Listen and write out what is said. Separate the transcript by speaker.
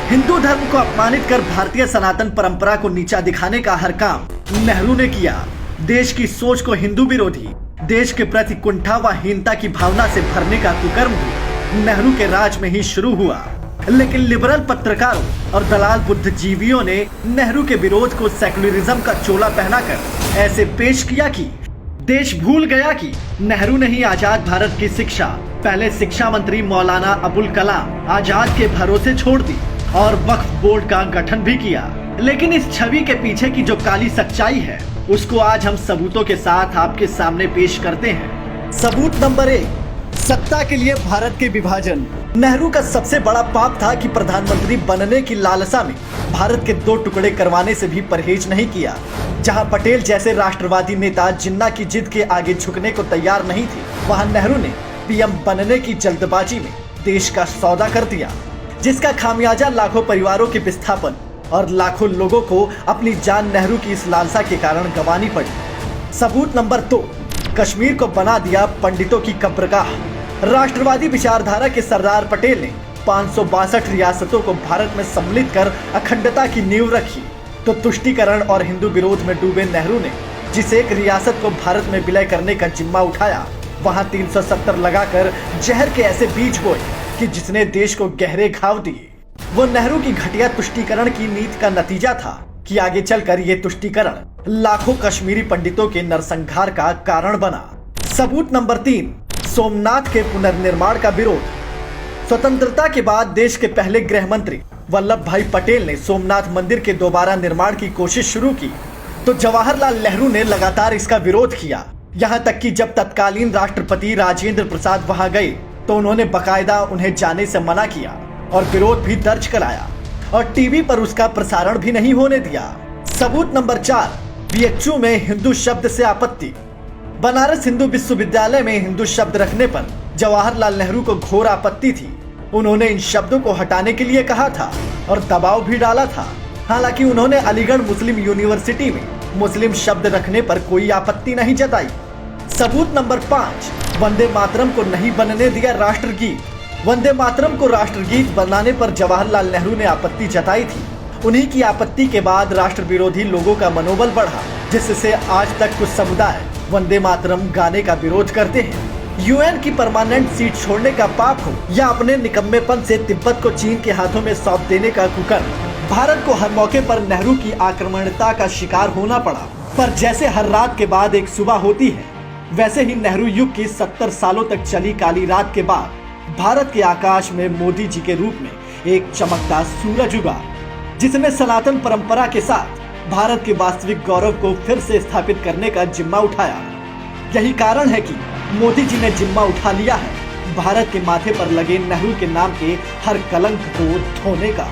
Speaker 1: हिंदू धर्म को अपमानित कर भारतीय सनातन परंपरा को नीचा दिखाने का हर काम नेहरू ने किया। देश की सोच को हिंदू विरोधी, देश के प्रति कुंठा व हीनता की भावना से भरने का कुकर्म भी नेहरू के राज में ही शुरू हुआ। लेकिन लिबरल पत्रकारों और दलाल बुद्धिजीवियों ने नेहरू के विरोध को सेकुलरिज्म का चोला पहनाकर ऐसे पेश किया कि देश भूल गया कि नेहरू ने ही आजाद भारत की शिक्षा पहले शिक्षा मंत्री मौलाना अबुल कलाम आजाद के भरोसे छोड़ दी और वक्फ बोर्ड का गठन भी किया। लेकिन इस छवि के पीछे की जो काली सच्चाई है उसको आज हम सबूतों के साथ आपके सामने पेश करते हैं। सबूत नंबर 1, सत्ता के लिए भारत के विभाजन। नेहरू का सबसे बड़ा पाप था कि प्रधानमंत्री बनने की लालसा में भारत के 2 टुकड़े करवाने से भी परहेज नहीं किया। जहां पटेल जैसे राष्ट्रवादी नेता जिन्ना की जिद के आगे झुकने को तैयार नहीं थे, वहां नेहरू ने पीएम बनने की जल्दबाजी में देश का सौदा कर दिया, जिसका खामियाजा लाखों परिवारों के विस्थापन और लाखों लोगों को अपनी जान नेहरू की इस लालसा के कारण गंवानी पड़ी। सबूत नंबर 2, कश्मीर को बना दिया पंडितों की कब्रगाह। राष्ट्रवादी विचारधारा के सरदार पटेल ने 562 रियासतों को भारत में सम्मिलित कर अखंडता की नींव रखी, तो तुष्टीकरण और हिंदू विरोध में डूबे नेहरू ने जिस एक रियासत को भारत में विलय करने का जिम्मा उठाया, वहां 370 लगाकर जहर के ऐसे बीज बोए कि जिसने देश को गहरे घाव दिए। वो नेहरू की घटिया तुष्टीकरण की नीति का नतीजा था कि आगे चलकर ये तुष्टीकरण लाखों कश्मीरी पंडितों के नरसंहार का कारण बना। सबूत नंबर 3, सोमनाथ के पुनर्निर्माण का विरोध। स्वतंत्रता के बाद देश के पहले गृह मंत्री वल्लभ भाई पटेल ने सोमनाथ मंदिर के दोबारा निर्माण की कोशिश शुरू की, तो जवाहरलाल नेहरू ने लगातार इसका विरोध किया। यहाँ तक कि जब तत्कालीन राष्ट्रपति राजेंद्र प्रसाद वहां गए तो उन्होंने बकायदा उन्हें जाने से मना किया और विरोध भी दर्ज कराया और टीवी पर उसका प्रसारण भी नहीं होने दिया। सबूत नंबर 4, बीएचयू में हिंदू शब्द से आपत्ति। बनारस हिंदू विश्वविद्यालय में हिंदू शब्द रखने पर जवाहरलाल नेहरू को घोर आपत्ति थी। उन्होंने इन शब्दों को हटाने के लिए कहा था और दबाव भी डाला था। हालांकि उन्होंने अलीगढ़ मुस्लिम यूनिवर्सिटी में मुस्लिम शब्द रखने पर कोई आपत्ति नहीं जताई। सबूत नंबर 5, वंदे मातरम को नहीं बनने दिया राष्ट्रगीत। वंदे मातरम को राष्ट्रगीत बनाने पर जवाहरलाल नेहरू ने आपत्ति जताई थी। उन्हीं की आपत्ति के बाद राष्ट्र विरोधी लोगों का मनोबल बढ़ा, जिससे आज तक कुछ समुदाय वंदे मातरम गाने का विरोध करते हैं। यूएन की परमानेंट सीट छोड़ने का पाप हो या अपने निकम्मेपन से तिब्बत को चीन के हाथों में सौंप देने का कुकर्म, भारत को हर मौके पर नेहरू की आक्रामकता का शिकार होना पड़ा। पर जैसे हर रात के बाद एक सुबह होती है, वैसे ही नेहरू युग की 70 सालों तक चली काली रात के बाद भारत के आकाश में मोदी जी के रूप में एक चमकता सूरज उगा, जिसने सनातन परंपरा के साथ भारत के वास्तविक गौरव को फिर से स्थापित करने का जिम्मा उठाया। यही कारण है कि मोदी जी ने जिम्मा उठा लिया है भारत के माथे पर लगे नेहरू के नाम के हर कलंक को धोने का।